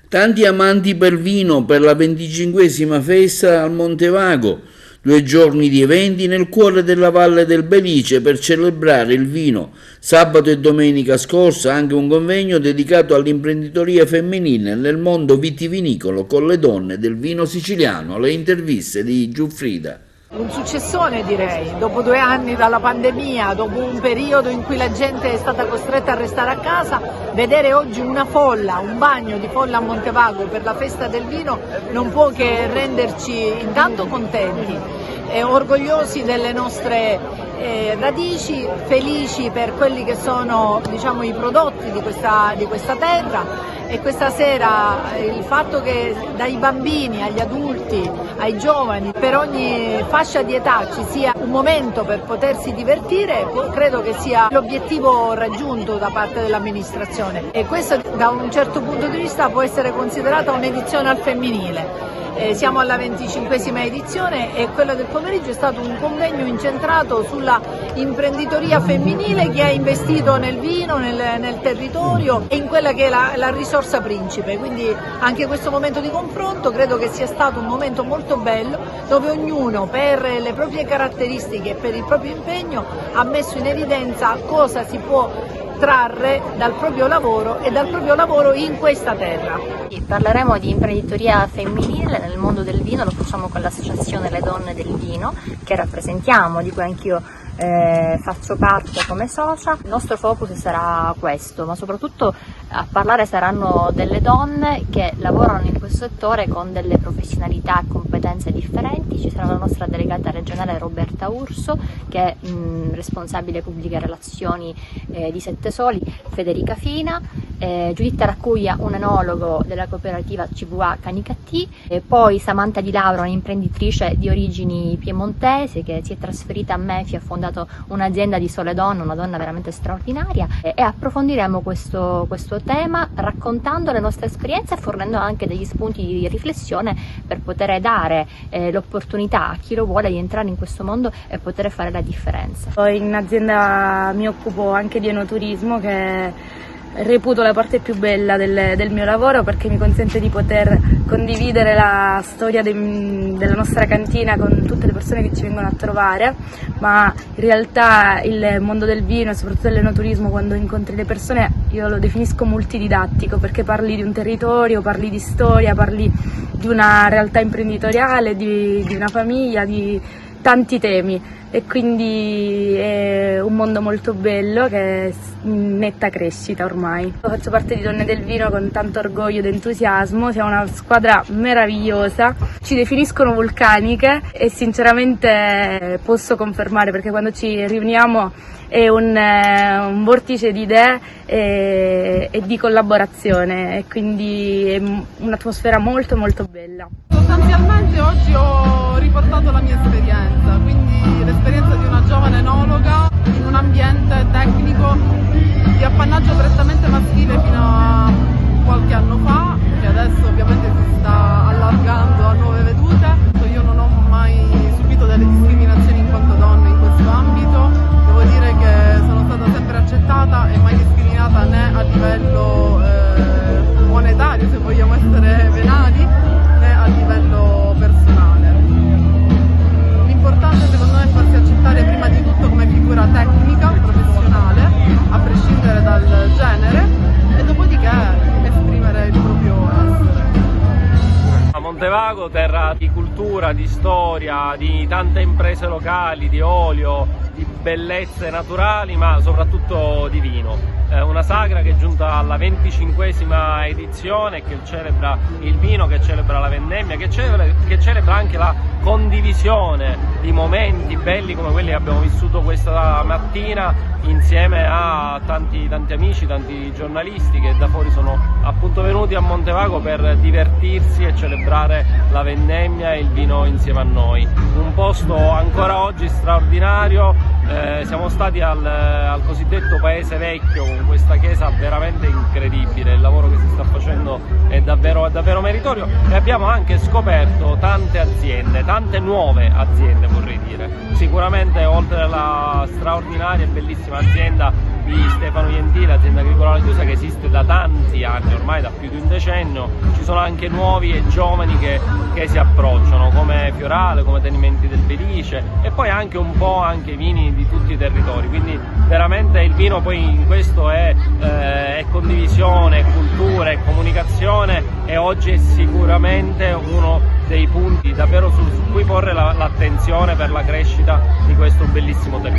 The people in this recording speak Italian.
Tanti amanti per vino per la 25esima festa al Montevago, 2 giorni di eventi nel cuore della Valle del Belice per celebrare il vino. Sabato e domenica scorsa anche un convegno dedicato all'imprenditoria femminile nel mondo vitivinicolo con le donne del vino siciliano. Le interviste di Giuffrida. Un successone direi, dopo 2 anni dalla pandemia, dopo un periodo in cui la gente è stata costretta a restare a casa, vedere oggi una folla, un bagno di folla a Montevago per la festa del vino non può che renderci intanto contenti e orgogliosi delle nostre radici, felici per quelli che sono, diciamo, i prodotti di questa terra. E questa sera il fatto che dai bambini agli adulti, ai giovani, per ogni fascia di età ci sia un momento per potersi divertire, credo che sia l'obiettivo raggiunto da parte dell'amministrazione, e questo da un certo punto di vista può essere considerata un'edizione al femminile. Siamo alla 25esima edizione e quello del pomeriggio è stato un convegno incentrato sulla imprenditoria femminile che ha investito nel vino, nel territorio e in quella che è la risorsa principe. Quindi anche questo momento di confronto credo che sia stato un momento molto bello, dove ognuno per le proprie caratteristiche e per il proprio impegno ha messo in evidenza cosa si può trarre dal proprio lavoro e dal proprio lavoro in questa terra. Parleremo di imprenditoria femminile nel mondo del vino, lo facciamo con l'associazione Le Donne del Vino, che rappresentiamo, di cui anch'io faccio parte come socia. Il nostro focus sarà questo, ma soprattutto a parlare saranno delle donne che lavorano in questo settore con delle professionalità e competenze differenti. Ci sarà la nostra delegata regionale Roberta Urso, che è responsabile pubbliche relazioni di Sette Soli, Federica Fina, Giuditta Raccuglia, un enologo della cooperativa CVA Canicattì, e poi Samantha Di Lauro, un'imprenditrice di origini piemontesi che si è trasferita a Mefi, ha fondato un'azienda di sole donne, una donna veramente straordinaria, e approfondiremo questo tema raccontando le nostre esperienze e fornendo anche degli spunti di riflessione per poter dare l'opportunità a chi lo vuole di entrare in questo mondo e poter fare la differenza. In azienda mi occupo anche di enoturismo, che reputo la parte più bella del mio lavoro, perché mi consente di poter condividere la storia della nostra cantina con tutte le persone che ci vengono a trovare, ma in realtà il mondo del vino e soprattutto dell'enoturismo, quando incontri le persone, io lo definisco multididattico, perché parli di un territorio, parli di storia, parli di una realtà imprenditoriale, di una famiglia, di tanti temi, e quindi è un mondo molto bello che è in netta crescita ormai. Faccio parte di Donne del Vino con tanto orgoglio ed entusiasmo, siamo una squadra meravigliosa, ci definiscono vulcaniche e sinceramente posso confermare, perché quando ci riuniamo è un vortice di idee e di collaborazione, e quindi è un'atmosfera molto molto bella. Sostanzialmente oggi ho riportato la mia esperienza, quindi l'esperienza di una giovane enologa in un ambiente tecnico di appannaggio prettamente maschile fino a qualche anno fa, che adesso ovviamente si sta allargando a nuove vedute. Io non ho mai subito delle discriminazioni in quanto donna in questo ambito, devo dire che sono stata sempre accettata e mai discriminata, né a livello monetario, se vogliamo essere venali, né a livello personale. L'importante secondo me è farsi accettare prima di tutto come figura tecnica, professionale, a prescindere dal genere, e dopodiché esprimere il proprio essere. Montevago, terra di cultura, di storia, di tante imprese locali, di olio, di bellezze naturali, ma soprattutto di vino. Una sagra che è giunta alla 25esima edizione, che celebra il vino, che celebra la vendemmia, che celebra anche la condivisione di momenti belli come quelli che abbiamo vissuto questa mattina insieme a tanti amici, tanti giornalisti che da fuori sono appunto venuti a Montevago per divertirsi e celebrare la vendemmia e il vino insieme a noi. Un posto ancora oggi straordinario. Siamo stati al cosiddetto Paese Vecchio, con questa chiesa veramente incredibile. Il lavoro che si sta facendo è davvero meritorio, e abbiamo anche scoperto tante aziende, tante nuove aziende vorrei dire. Sicuramente oltre alla straordinaria e bellissima azienda di Stefano Gentile, azienda agricola Chiusa, che esiste da tanti anni, ormai da più di un decennio. Ci sono anche nuovi e giovani che si approcciano, come Fiorale, come Tenimenti del Belice, e poi anche un po' anche vini di tutti i territori. Quindi veramente il vino poi in questo è condivisione, cultura e comunicazione, e oggi è sicuramente uno dei punti davvero su cui porre l'attenzione per la crescita di questo bellissimo territorio.